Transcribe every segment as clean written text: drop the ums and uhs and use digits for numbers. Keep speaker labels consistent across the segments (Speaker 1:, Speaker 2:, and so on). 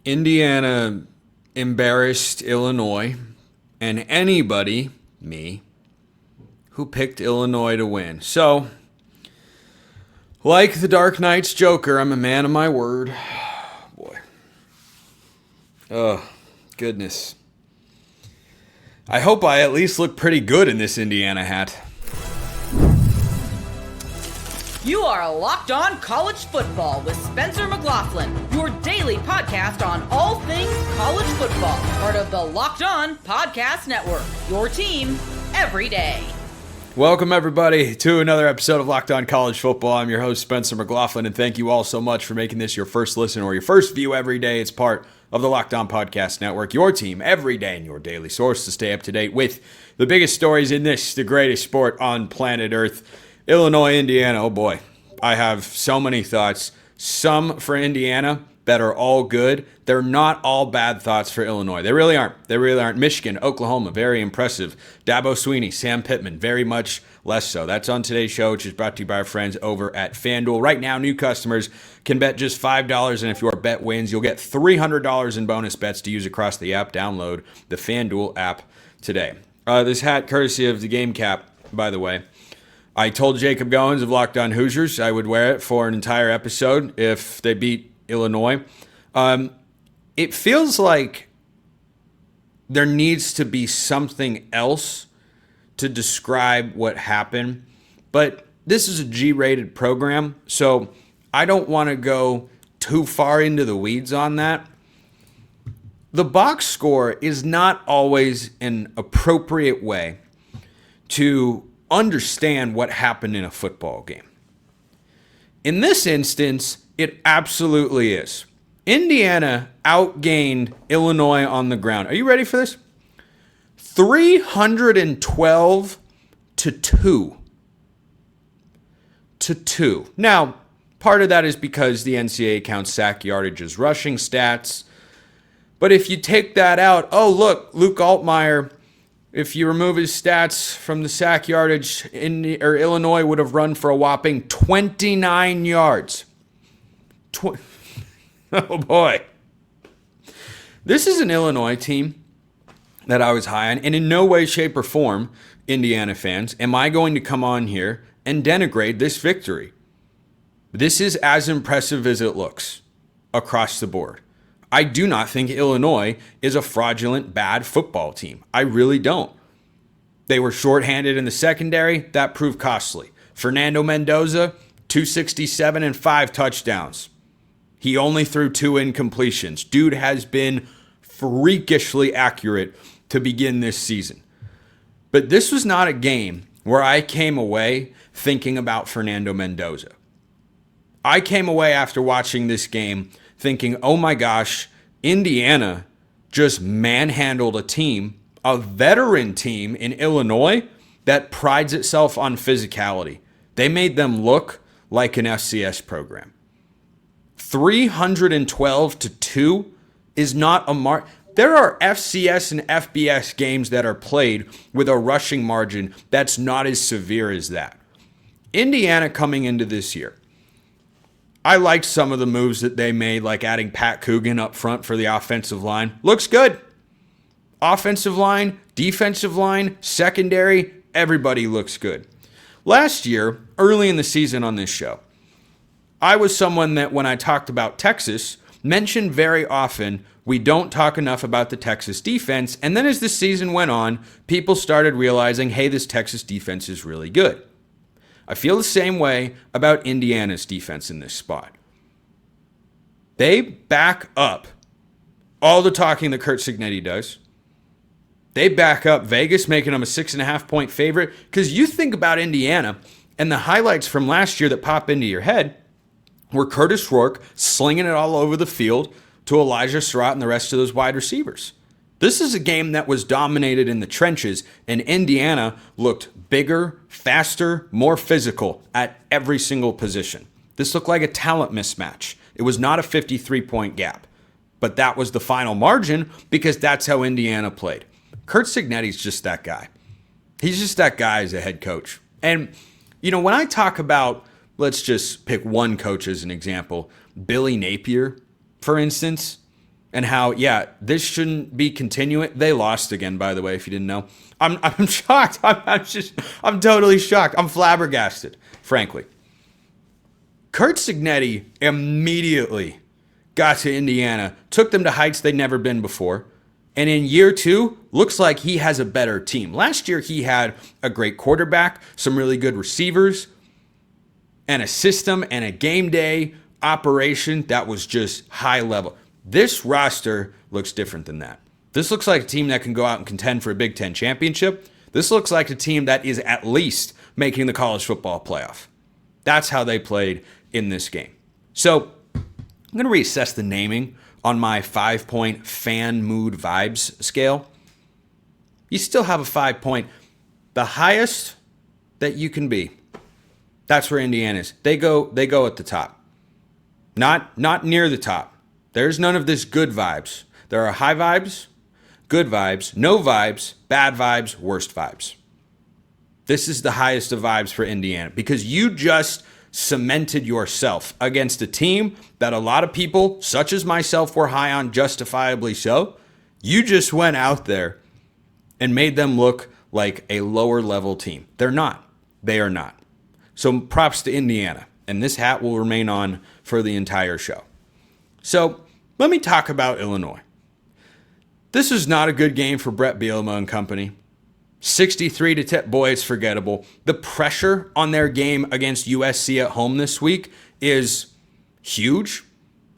Speaker 1: Indiana embarrassed Illinois, and anybody, me, who picked Illinois to win. So, like the Dark Knight's Joker, I'm a man of my word. Boy. Oh, goodness. I hope I at least look pretty good in this Indiana hat.
Speaker 2: You are Locked On College Football with Spencer McLaughlin, your daily podcast on all things college football. Part of the Locked On Podcast Network, your team every day.
Speaker 1: Welcome, everybody, to another episode of Locked On College Football. I'm your host, Spencer McLaughlin, and thank you all so much for making this your first listen or your first view every day. It's part of the Locked On Podcast Network, your team every day and your daily source to stay up to date with the biggest stories in this, the greatest sport on planet Earth. Illinois, Indiana, oh boy. I have so many thoughts. Some for Indiana that are all good. They're not all bad thoughts for Illinois. They really aren't. Michigan, Oklahoma, very impressive. Dabo Swinney, Sam Pittman, very much less so. That's on today's show, which is brought to you by our friends over at FanDuel. Right now, new customers can bet just $5, and if your bet wins, you'll get $300 in bonus bets to use across the app. Download the FanDuel app today. This hat, courtesy of the Game Cap, by the way. I told Jacob Goins of Locked On Hoosiers I would wear it for an entire episode if they beat Illinois. It feels like there needs to be something else to describe what happened, but this is a G-rated program, so I don't want to go too far into the weeds on that. The box score is not always an appropriate way to understand what happened in a football game. In this instance, it absolutely is. Indiana outgained Illinois on the ground. Are you ready for this? 312 to 2. To 2. Now, part of that is because the NCAA counts sack yardage as rushing stats. But if you take that out, oh, look, Luke Altmaier, if you remove his stats from the sack yardage, Illinois would have run for a whopping 29 yards. Oh, boy. This is an Illinois team that I was high on, and in no way, shape, or form, Indiana fans, am I going to come on here and denigrate this victory. This is as impressive as it looks across the board. I do not think Illinois is a fraudulent, bad football team. I really don't. They were shorthanded in the secondary. That proved costly. Fernando Mendoza, 267 and 5 touchdowns. He only threw 2 incompletions. Dude has been freakishly accurate to begin this season. But this was not a game where I came away thinking about Fernando Mendoza. I came away after watching this game thinking, oh my gosh, Indiana just manhandled a team, a veteran team in Illinois that prides itself on physicality. They made them look like an FCS program. 312 to 2 is not a mark. There are FCS and FBS games that are played with a rushing margin that's not as severe as that. Indiana coming into this year, I liked some of the moves that they made, like adding Pat Coogan up front for the offensive line. Looks good. Offensive line, defensive line, secondary, everybody looks good. Last year, early in the season on this show, I was someone that when I talked about Texas, mentioned very often we don't talk enough about the Texas defense. And then as the season went on, people started realizing, hey, this Texas defense is really good. I feel the same way about Indiana's defense in this spot. They back up all the talking that Curt Cignetti does. They back up Vegas, making them a 6.5-point favorite. Because you think about Indiana, and the highlights from last year that pop into your head were Curtis Rourke slinging it all over the field to Elijah Surratt and the rest of those wide receivers. This is a game that was dominated in the trenches, and Indiana looked bigger, faster, more physical at every single position. This looked like a talent mismatch. It was not a 53-point gap, but that was the final margin because that's how Indiana played. Curt Cignetti's just that guy. He's just that guy as a head coach. And, you know, when I talk about, let's just pick one coach as an example, Billy Napier, for instance, and how, yeah, this shouldn't be continuing. They lost again, by the way, if you didn't know. I'm shocked. I'm totally shocked. I'm flabbergasted, frankly. Curt Cignetti immediately got to Indiana, took them to heights they'd never been before, and in year 2, looks like he has a better team. Last year, he had a great quarterback, some really good receivers, and a system and a game day operation that was just high level. This roster looks different than that. This looks like a team that can go out and contend for a Big Ten championship. This looks like a team that is at least making the college football playoff. That's how they played in this game. So I'm going to reassess the naming on my 5-point fan mood vibes scale. You still have a 5-point, the highest that you can be. That's where Indiana is. They go at the top. Not near the top. There's none of this good vibes. There are high vibes, good vibes, no vibes, bad vibes, worst vibes. This is the highest of vibes for Indiana because you just cemented yourself against a team that a lot of people, such as myself, were high on, justifiably so. You just went out there and made them look like a lower level team. They're not. They are not. So props to Indiana. And this hat will remain on for the entire show. So let me talk about Illinois. This is not a good game for Brett Bielema and company. 63-10. Boy, it's forgettable. The pressure on their game against USC at home this week is huge.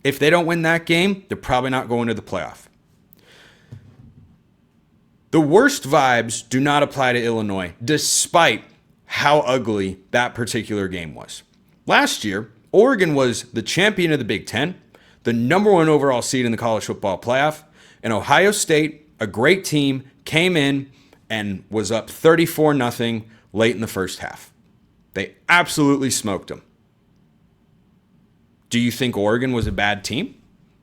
Speaker 1: If they don't win that game, they're probably not going to the playoff. The worst vibes do not apply to Illinois, despite how ugly that particular game was. Last year, Oregon was the champion of the Big Ten, the number 1 overall seed in the college football playoff, and Ohio State, a great team, came in and was up 34-0 late in the first half. They absolutely smoked them. Do you think Oregon was a bad team?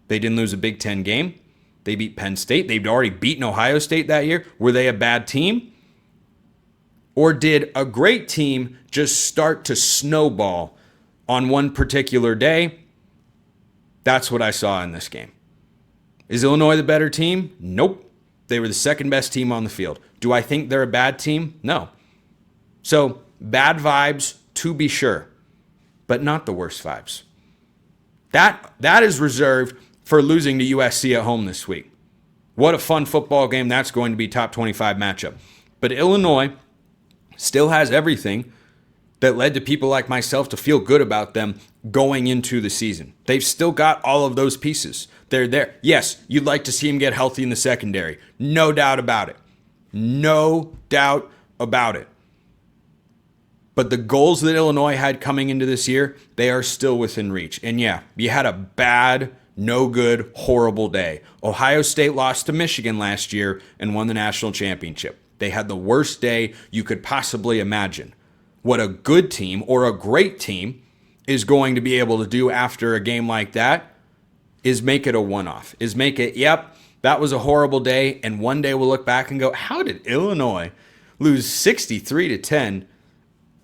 Speaker 1: They didn't lose a Big Ten game. They beat Penn State. They'd already beaten Ohio State that year. Were they a bad team? Or did a great team just start to snowball on one particular day? That's what I saw in this game. Is Illinois the better team? Nope. They were the second best team on the field. Do I think they're a bad team? No. So, bad vibes, to be sure, but not the worst vibes. That is reserved for losing to USC at home this week. What a fun football game that's going to be, top 25 matchup. But Illinois still has everything that led to people like myself to feel good about them going into the season. They've still got all of those pieces. They're there. Yes, you'd like to see them get healthy in the secondary. No doubt about it. No doubt about it. But the goals that Illinois had coming into this year, they are still within reach. And yeah, you had a bad, no good, horrible day. Ohio State lost to Michigan last year and won the national championship. They had the worst day you could possibly imagine. What a good team or a great team is going to be able to do after a game like that is make it a one-off, is make it, yep, that was a horrible day, and one day we'll look back and go, how did Illinois lose 63-10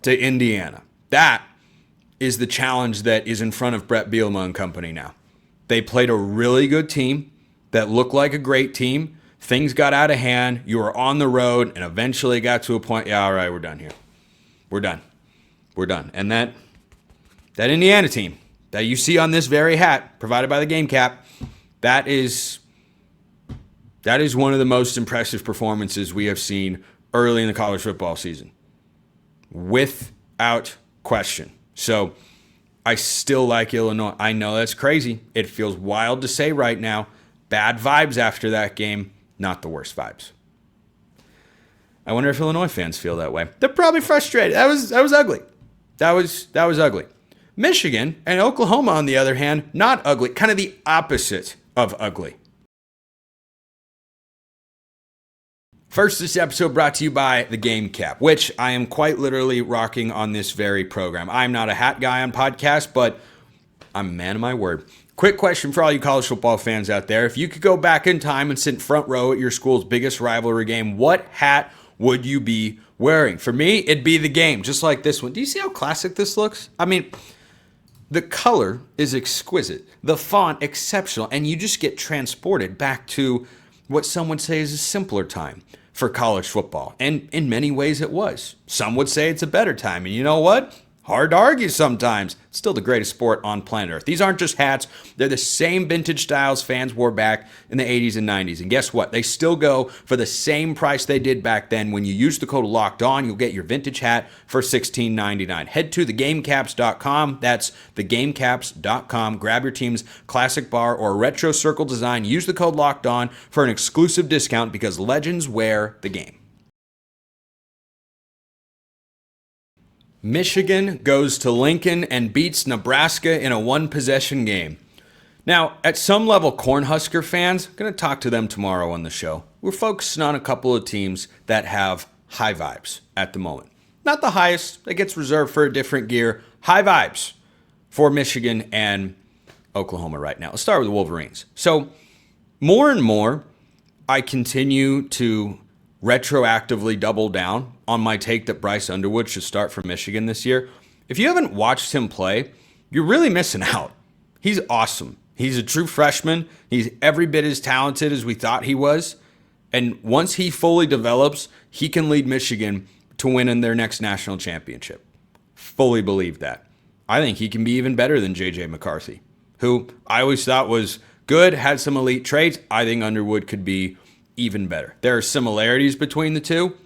Speaker 1: to Indiana? That is the challenge that is in front of Brett Bielema and company now. They played a really good team that looked like a great team. Things got out of hand. You were on the road, and eventually got to a point, yeah, all right, we're done here. We're done. We're done. And that Indiana team that you see on this very hat provided by the game cap, that is one of the most impressive performances we have seen early in the college football season. Without question. So I still like Illinois. I know that's crazy. It feels wild to say right now. Bad vibes after that game, not the worst vibes. I wonder if Illinois fans feel that way. They're probably frustrated. That was ugly. That was ugly. Michigan and Oklahoma, on the other hand, not ugly. Kind of the opposite of ugly. First, this episode brought to you by the Game Cap, which I am quite literally rocking on this very program. I'm not a hat guy on podcasts, but I'm a man of my word. Quick question for all you college football fans out there. If you could go back in time and sit front row at your school's biggest rivalry game, what hat would you be wearing? For me, it'd be the Game, just like this one. Do you see how classic this looks? I mean, The color is exquisite, the font exceptional, and you just get transported back to what some would say is a simpler time for college football. And in many ways it was. Some would say it's a better time. And you know what? Hard to argue sometimes. It's still the greatest sport on planet Earth. These aren't just hats. They're the same vintage styles fans wore back in the 80s and 90s. And guess what? They still go for the same price they did back then. When you use the code LOCKEDON, you'll get your vintage hat for $16.99. Head to thegamecaps.com. That's thegamecaps.com. Grab your team's classic bar or retro circle design. Use the code LOCKEDON for an exclusive discount because legends wear the game. Michigan goes to Lincoln and beats Nebraska in a one-possession game. Now, at some level, Cornhusker fans, I'm going to talk to them tomorrow on the show. We're focusing on a couple of teams that have high vibes at the moment. Not the highest, that gets reserved for a different gear. High vibes for Michigan and Oklahoma right now. Let's start with the Wolverines. So, more and more, I continue to retroactively double down on my take that Bryce Underwood should start for Michigan this year. If you haven't watched him play, you're really missing out. He's awesome. He's a true freshman. He's every bit as talented as we thought he was. And once he fully develops, he can lead Michigan to win in their next national championship. Fully believe that. I think he can be even better than J.J. McCarthy, who I always thought was good, had some elite traits. I think Underwood could be even better. There are similarities between the two,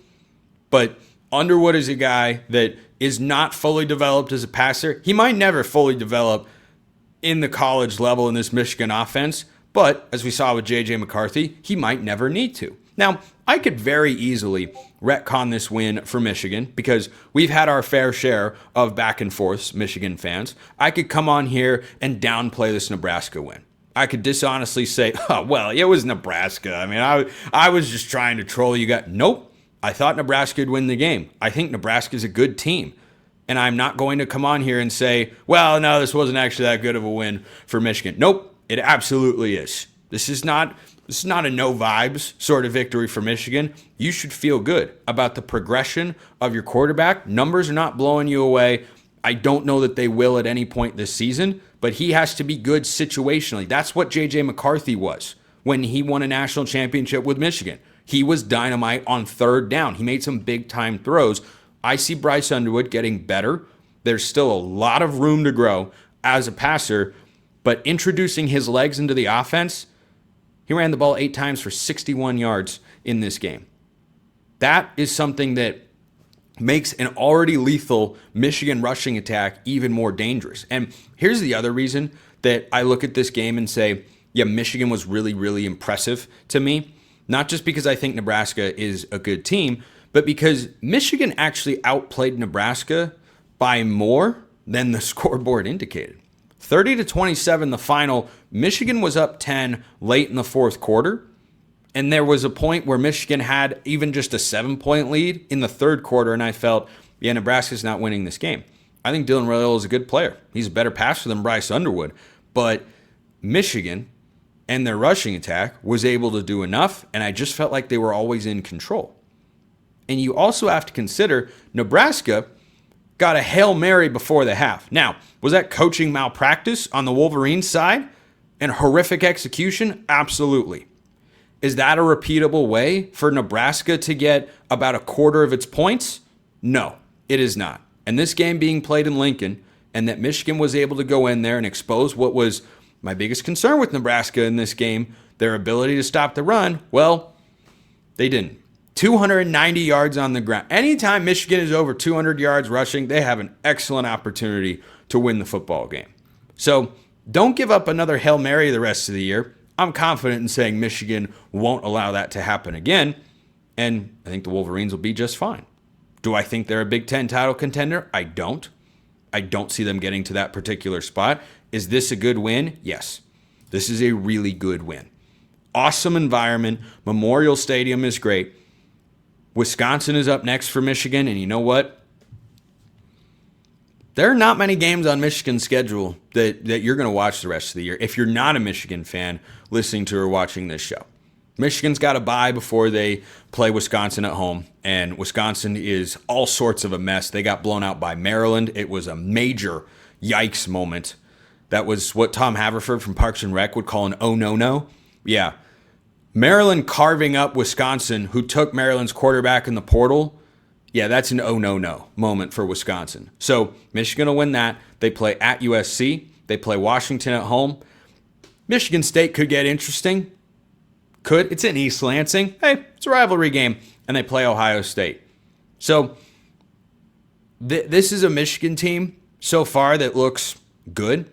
Speaker 1: but Underwood is a guy that is not fully developed as a passer. He might never fully develop in the college level in this Michigan offense, but as we saw with J.J. McCarthy, he might never need to. Now, I could very easily retcon this win for Michigan because we've had our fair share of back and forths, Michigan fans. I could come on here and downplay this Nebraska win. I could dishonestly say, oh, well, it was Nebraska. I mean, I was just trying to troll you guys. Nope. I thought Nebraska would win the game. I think Nebraska's a good team. And I'm not going to come on here and say, well, no, this wasn't actually that good of a win for Michigan. Nope. It absolutely is. This is not a no vibes sort of victory for Michigan. You should feel good about the progression of your quarterback. Numbers are not blowing you away. I don't know that they will at any point this season, but he has to be good situationally. That's what J.J. McCarthy was when he won a national championship with Michigan. He was dynamite on third down. He made some big-time throws. I see Bryce Underwood getting better. There's still a lot of room to grow as a passer, but introducing his legs into the offense, he ran the ball 8 times for 61 yards in this game. That is something that makes an already lethal Michigan rushing attack even more dangerous. And here's the other reason that I look at this game and say, yeah, Michigan was really, really impressive to me. Not just because I think Nebraska is a good team, but because Michigan actually outplayed Nebraska by more than the scoreboard indicated. 30-27 the final. Michigan was up 10 late in the fourth quarter. And there was a point where Michigan had even just a 7-point lead in the third quarter, and I felt, yeah, Nebraska's not winning this game. I think Dylan Raiola is a good player. He's a better passer than Bryce Underwood. But Michigan and their rushing attack was able to do enough, and I just felt like they were always in control. And you also have to consider Nebraska got a Hail Mary before the half. Now, was that coaching malpractice on the Wolverines side and horrific execution? Absolutely. Is that a repeatable way for Nebraska to get about a quarter of its points? No, it is not. And this game being played in Lincoln, and that Michigan was able to go in there and expose what was my biggest concern with Nebraska in this game, their ability to stop the run, well, they didn't. 290 yards on the ground. Anytime Michigan is over 200 yards rushing, they have an excellent opportunity to win the football game. So don't give up another Hail Mary the rest of the year. I'm confident in saying Michigan won't allow that to happen again, and I think the Wolverines will be just fine. Do I think they're a Big Ten title contender? I don't. I don't see them getting to that particular spot. Is this a good win? Yes. This is a really good win. Awesome environment. Memorial Stadium is great. Wisconsin is up next for Michigan, and you know what? There are not many games on Michigan's schedule that you're going to watch the rest of the year if you're not a Michigan fan listening to or watching this show. Michigan's got a bye before they play Wisconsin at home, and Wisconsin is all sorts of a mess. They got blown out by Maryland. It was a major yikes moment. That was what Tom Haverford from Parks and Rec would call an oh no. Yeah. Maryland carving up Wisconsin, who took Maryland's quarterback in the portal. Yeah, that's an oh no moment for Wisconsin. So Michigan will win that. They play at USC. They play Washington at home. Michigan State could get interesting. Could. It's in East Lansing. Hey, it's a rivalry game. And they play Ohio State. So this is a Michigan team so far that looks good.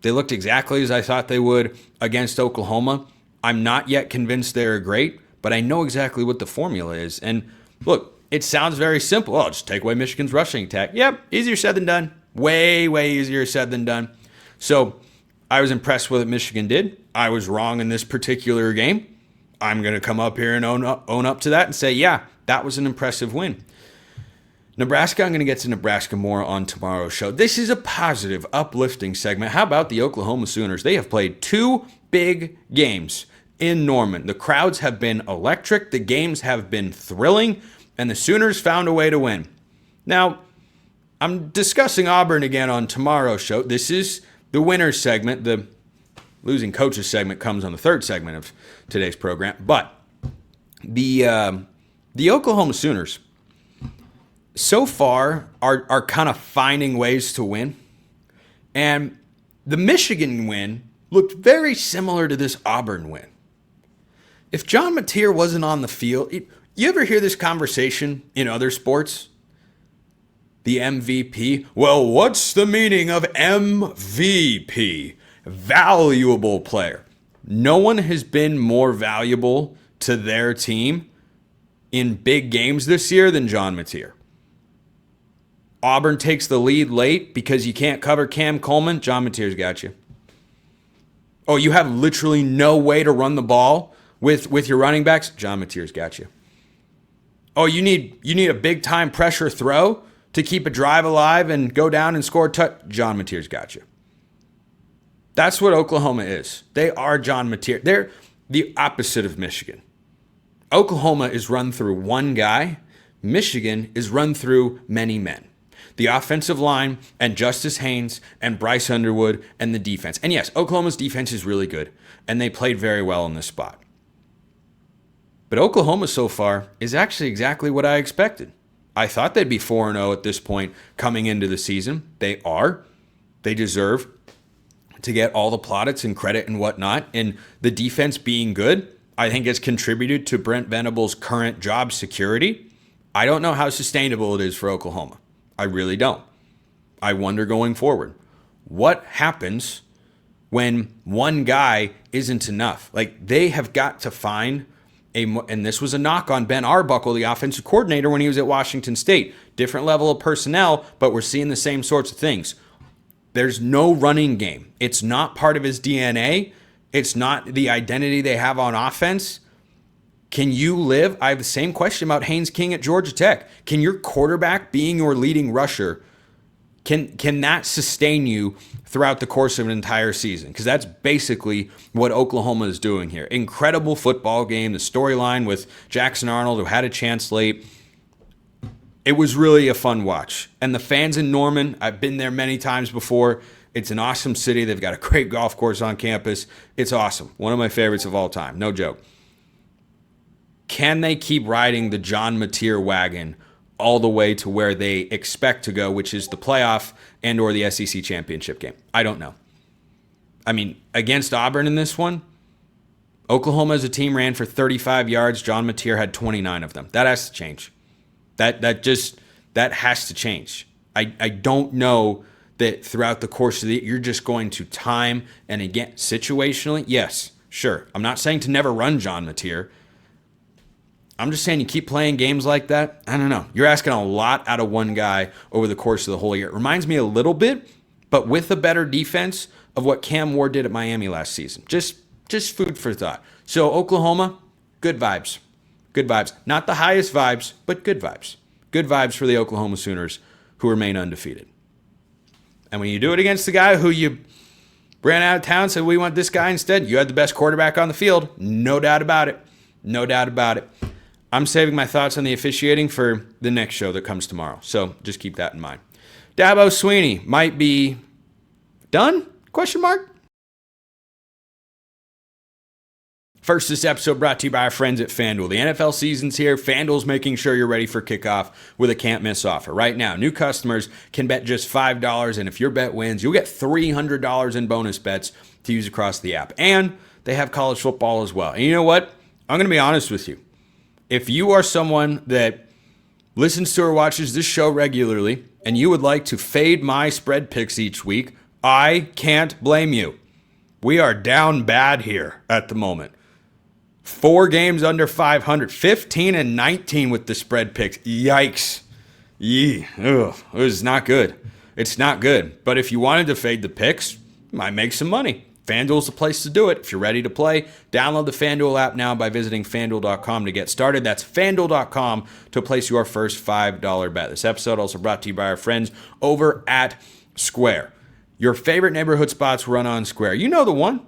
Speaker 1: They looked exactly as I thought they would against Oklahoma. I'm not yet convinced they're great, but I know exactly what the formula is. And look, it sounds very simple. Oh, just take away Michigan's rushing attack. Yep, easier said than done. Way, way easier said than done. So I was impressed with what Michigan did. I was wrong in this particular game. I'm going to come up here and own up to that and say, yeah, that was an impressive win. Nebraska, I'm going to get to Nebraska more on tomorrow's show. This is a positive, uplifting segment. How about the Oklahoma Sooners? They have played 2 big games in Norman. The crowds have been electric. The games have been thrilling. And the Sooners found a way to win. Now, I'm discussing Auburn again on tomorrow's show. This is the winner's segment. The losing coaches segment comes on the 3rd segment of today's program. But the Oklahoma Sooners so far are kind of finding ways to win. And the Michigan win looked very similar to this Auburn win. If John Mateer wasn't on the field, you ever hear this conversation in other sports? The MVP. Well, what's the meaning of MVP? Valuable player. No one has been more valuable to their team in big games this year than John Mateer. Auburn takes the lead late because you can't cover Cam Coleman. John Mateer's got you. Oh, you have literally no way to run the ball with your running backs. John Mateer's got you. Oh, you need a big time pressure throw to keep a drive alive and go down and score a touch. John Mateer's got you. That's what Oklahoma is. They are John Mateer. They're the opposite of Michigan. Oklahoma is run through one guy. Michigan is run through many men. The offensive line and Justice Haynes and Bryce Underwood and the defense. And yes, Oklahoma's defense is really good, and they played very well in this spot. But Oklahoma so far is actually exactly what I expected. I thought they'd be 4-0 at this point coming into the season. They are. They deserve to get all the plaudits and credit and whatnot. And the defense being good, I think has contributed to Brent Venables' current job security. I don't know how sustainable it is for Oklahoma. I really don't. I wonder going forward, what happens when one guy isn't enough? Like, they have got to find and this was a knock on Ben Arbuckle, the offensive coordinator, when he was at Washington State. Different level of personnel, but we're seeing the same sorts of things. There's no running game. It's not part of his DNA. It's not the identity they have on offense. Can you live? I have the same question about Haynes King at Georgia Tech. Can your quarterback being your leading rusher, can that sustain you throughout the course of an entire season? Because that's basically what Oklahoma is doing here. Incredible football game. The storyline with Jackson Arnold, who had a chance late. It was really a fun watch. And the fans in Norman, I've been there many times before. It's an awesome city. They've got a great golf course on campus. It's awesome. One of my favorites of all time. No joke. Can they keep riding the John Mateer wagon all the way to where they expect to go, which is the playoff and or the SEC championship game? I don't know. I mean, against Auburn in this one, Oklahoma as a team ran for 35 yards. John Mateer had 29 of them. That has to change. That has to change. I don't know that throughout the course of the year, you're just going to time and again, situationally, yes, sure. I'm not saying to never run John Mateer. I'm just saying you keep playing games like that. I don't know. You're asking a lot out of one guy over the course of the whole year. It reminds me a little bit, but with a better defense, of what Cam Ward did at Miami last season. Just food for thought. So Oklahoma, good vibes. Good vibes. Not the highest vibes, but good vibes. Good vibes for the Oklahoma Sooners, who remain undefeated. And when you do it against the guy who you ran out of town, said we want this guy instead, you had the best quarterback on the field. No doubt about it. No doubt about it. I'm saving my thoughts on the officiating for the next show that comes tomorrow. So just keep that in mind. Dabo Swinney might be done? Question mark. First, this episode brought to you by our friends at FanDuel. The NFL season's here. FanDuel's making sure you're ready for kickoff with a can't-miss offer. Right now, new customers can bet just $5, and if your bet wins, you'll get $300 in bonus bets to use across the app. And they have college football as well. And you know what? I'm going to be honest with you. If you are someone that listens to or watches this show regularly, and you would like to fade my spread picks each week, I can't blame you. We are down bad here at the moment. 4 games under 500, 15 and 19 with the spread picks. Yikes. Ugh. It was not good. It's not good. But if you wanted to fade the picks, you might make some money. FanDuel's the place to do it. If you're ready to play, download the FanDuel app now by visiting FanDuel.com to get started. That's FanDuel.com to place your first $5 bet. This episode also brought to you by our friends over at Square. Your favorite neighborhood spots run on Square. You know the one.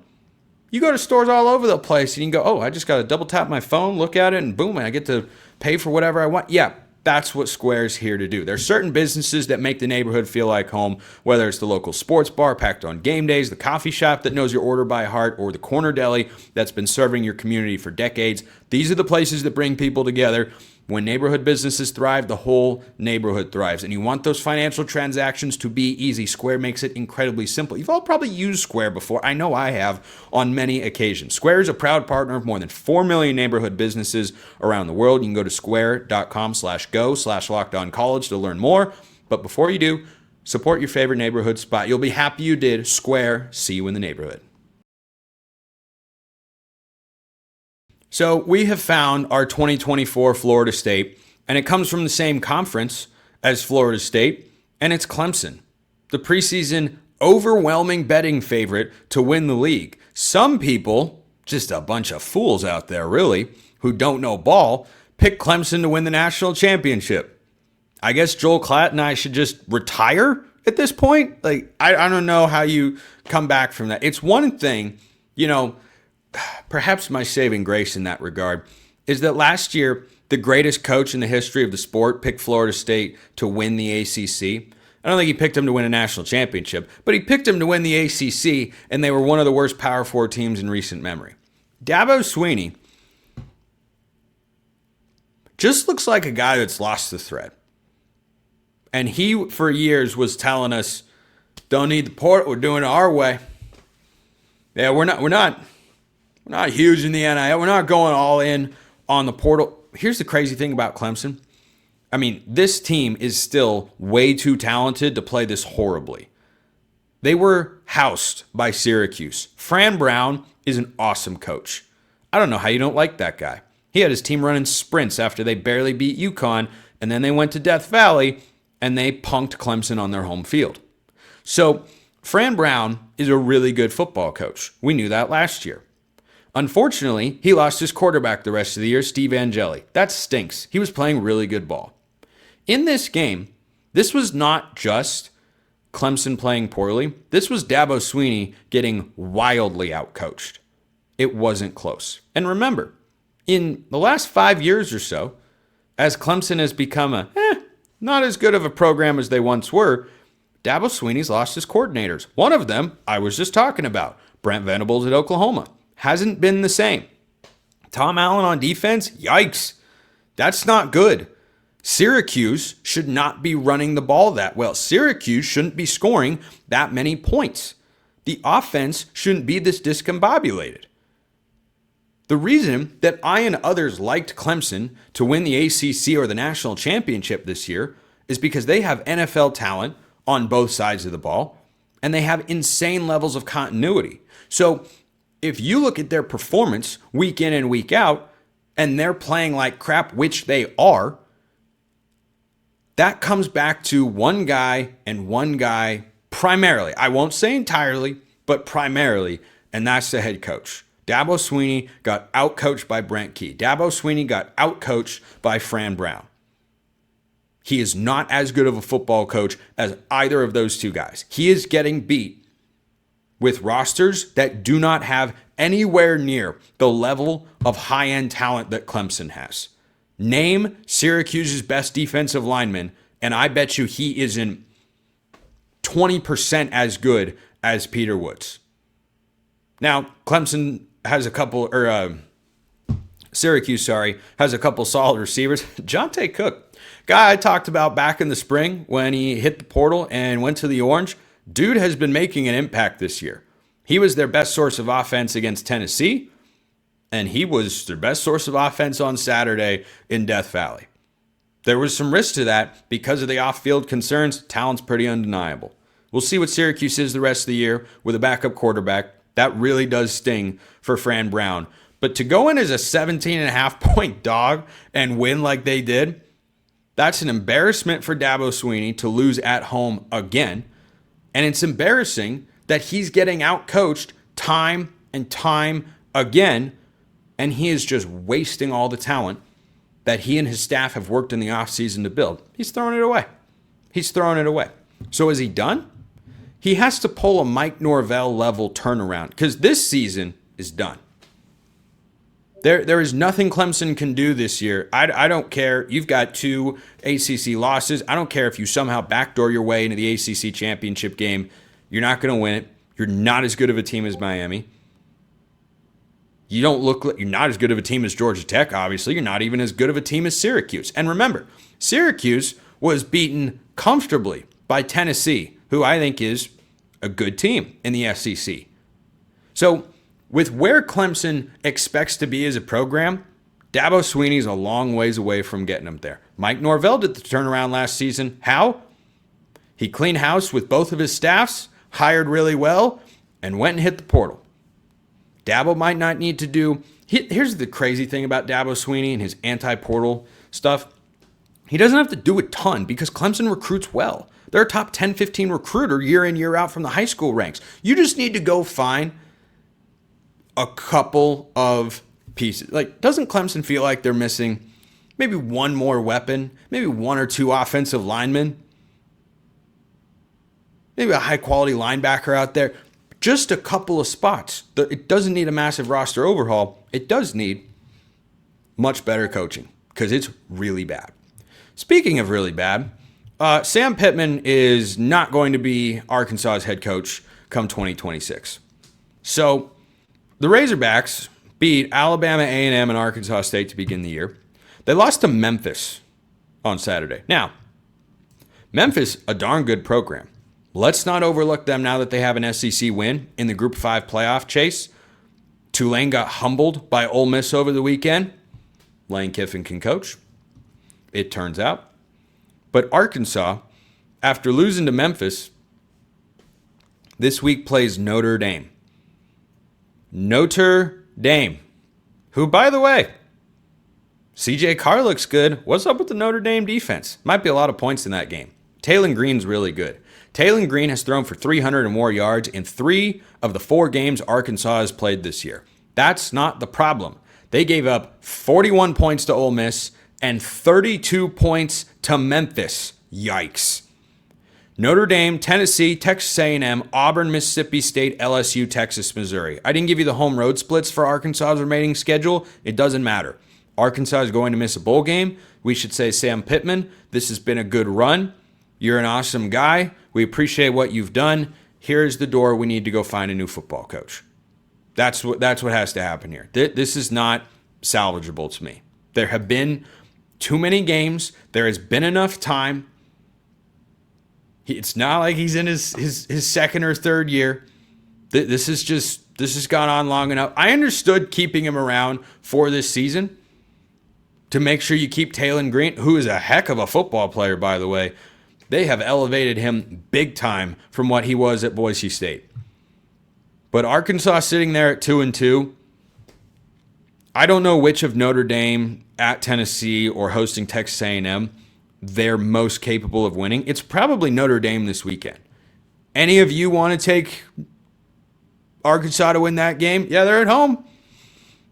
Speaker 1: You go to stores all over the place and you can go, oh, I just got to double tap my phone, look at it, and boom, I get to pay for whatever I want. Yeah, that's what Square's here to do. There's certain businesses that make the neighborhood feel like home, whether it's the local sports bar packed on game days, the coffee shop that knows your order by heart, or the corner deli that's been serving your community for decades. These are the places that bring people together. When neighborhood businesses thrive, the whole neighborhood thrives. And you want those financial transactions to be easy. Square makes it incredibly simple. You've all probably used Square before. I know I have on many occasions. Square is a proud partner of more than 4 million neighborhood businesses around the world. You can go to square.com/go/lockedoncollege to learn more. But before you do, support your favorite neighborhood spot. You'll be happy you did. Square, see you in the neighborhood. So we have found our 2024 Florida State, and it comes from the same conference as Florida State, and it's Clemson, the preseason overwhelming betting favorite to win the league. Some people, just a bunch of fools out there really, who don't know ball, pick Clemson to win the national championship. I guess Joel Klatt and I should just retire at this point. Like, I don't know how you come back from that. It's one thing, perhaps my saving grace in that regard is that last year, the greatest coach in the history of the sport picked Florida State to win the ACC. I don't think he picked them to win a national championship, but he picked them to win the ACC, and they were one of the worst Power 4 teams in recent memory. Dabo Swinney just looks like a guy that's lost the thread. And he, for years, was telling us, don't need the port, we're doing it our way. Yeah, we're not huge in the NIL. We're not going all in on the portal. Here's the crazy thing about Clemson. I mean, this team is still way too talented to play this horribly. They were housed by Syracuse. Fran Brown is an awesome coach. I don't know how you don't like that guy. He had his team running sprints after they barely beat UConn, and then they went to Death Valley, and they punked Clemson on their home field. So Fran Brown is a really good football coach. We knew that last year. Unfortunately, he lost his quarterback the rest of the year, Steve Angeli. That stinks. He was playing really good ball. In this game, this was not just Clemson playing poorly. This was Dabo Swinney getting wildly outcoached. It wasn't close. And remember, in the last 5 years or so, as Clemson has become not as good of a program as they once were, Dabo Swinney's lost his coordinators. One of them I was just talking about, Brent Venables at Oklahoma. Hasn't been the same. Tom Allen on defense, yikes. That's not good. Syracuse should not be running the ball that well. Syracuse shouldn't be scoring that many points. The offense shouldn't be this discombobulated. The reason that I and others liked Clemson to win the ACC or the national championship this year is because they have NFL talent on both sides of the ball, and they have insane levels of continuity. So if you look at their performance week in and week out, and they're playing like crap, which they are, that comes back to one guy and one guy primarily. I won't say entirely, but primarily, and that's the head coach. Dabo Swinney got outcoached by Brent Key. Dabo Swinney got outcoached by Fran Brown. He is not as good of a football coach as either of those two guys. He is getting beat with rosters that do not have anywhere near the level of high-end talent that Clemson has. Name Syracuse's best defensive lineman, and I bet you he isn't 20% as good as Peter Woods. Now, Clemson has a couple, Syracuse, has a couple solid receivers. Jonte Cook, guy I talked about back in the spring when he hit the portal and went to the Orange. Dude has been making an impact this year. He was their best source of offense against Tennessee, and he was their best source of offense on Saturday in Death Valley. There was some risk to that because of the off-field concerns. Talent's pretty undeniable. We'll see what Syracuse is the rest of the year with a backup quarterback. That really does sting for Fran Brown. But to go in as a 17.5-point dog and win like they did, that's an embarrassment for Dabo Swinney to lose at home again. And it's embarrassing that he's getting outcoached time and time again, and he is just wasting all the talent that he and his staff have worked in the offseason to build. He's throwing it away. So is he done? He has to pull a Mike Norvell level turnaround because this season is done. There is nothing Clemson can do this year. I don't care. You've got 2 ACC losses. I don't care if you somehow backdoor your way into the ACC championship game. You're not going to win it. You're not as good of a team as Miami. You're not as good of a team as Georgia Tech, obviously. You're not even as good of a team as Syracuse. And remember, Syracuse was beaten comfortably by Tennessee, who I think is a good team in the SEC. So with where Clemson expects to be as a program, Dabo Swinney's a long ways away from getting them there. Mike Norvell did the turnaround last season. How? He cleaned house with both of his staffs, hired really well, and went and hit the portal. Dabo might not need to do... Here's the crazy thing about Dabo Swinney and his anti-portal stuff. He doesn't have to do a ton because Clemson recruits well. They're a top 10, 15 recruiter year in, year out from the high school ranks. You just need to go find a couple of pieces. Like, doesn't Clemson feel like they're missing maybe one more weapon, maybe 1 or 2 offensive linemen, maybe a high-quality linebacker out there? Just a couple of spots. It doesn't need a massive roster overhaul. It does need much better coaching because it's really bad. Speaking of really bad, Sam Pittman is not going to be Arkansas's head coach come 2026. So the Razorbacks beat Alabama, A&M, and Arkansas State to begin the year. They lost to Memphis on Saturday. Now, Memphis, a darn good program. Let's not overlook them now that they have an SEC win in the Group 5 playoff chase. Tulane got humbled by Ole Miss over the weekend. Lane Kiffin can coach, it turns out. But Arkansas, after losing to Memphis, this week plays Notre Dame. Notre Dame, who, by the way, CJ Carr looks good. What's up with the Notre Dame defense? Might be a lot of points in that game. Taylon Green's really good. Taylon Green has thrown for 300 or more yards in 3 of the 4 games Arkansas has played this year. That's not the problem. They gave up 41 points to Ole Miss and 32 points to Memphis. Yikes. Notre Dame, Tennessee, Texas A&M, Auburn, Mississippi State, LSU, Texas, Missouri. I didn't give you the home road splits for Arkansas's remaining schedule. It doesn't matter. Arkansas is going to miss a bowl game. We should say, Sam Pittman, this has been a good run. You're an awesome guy. We appreciate what you've done. Here's the door. We need to go find a new football coach. That's what has to happen here. This is not salvageable to me. There have been too many games. There has been enough time. It's not like he's in his second or third year. This has gone on long enough. I understood keeping him around for this season to make sure you keep Taylon Green, who is a heck of a football player, by the way. They have elevated him big time from what he was at Boise State. But Arkansas sitting there at 2-2, I don't know which of Notre Dame, at Tennessee, or hosting Texas A&M they're most capable of winning. It's probably Notre Dame this weekend. Any of you want to take Arkansas to win that game? Yeah, they're at home.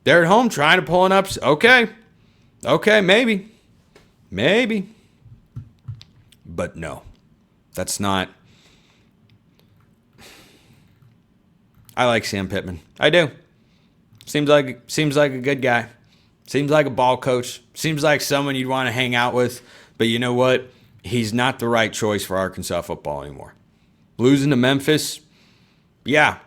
Speaker 1: They're at home trying to pull an upset. Okay, maybe. But no, that's not. I like Sam Pittman. I do. Seems like a good guy. Seems like a ball coach. Seems like someone you'd want to hang out with. But you know what? He's not the right choice for Arkansas football anymore. losing to Memphis, yeah,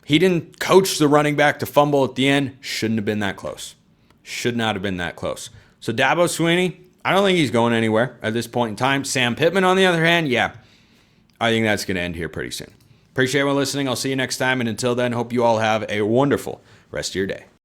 Speaker 1: he didn't coach the running back to fumble at the end. Shouldn't have been that close. Should not have been that close. So Dabo Swinney, I don't think he's going anywhere at this point in time. Sam Pittman, on the other hand, yeah, I think that's going to end here pretty soon. Appreciate everyone listening. I'll see you next time. And until then, hope you all have a wonderful rest of your day.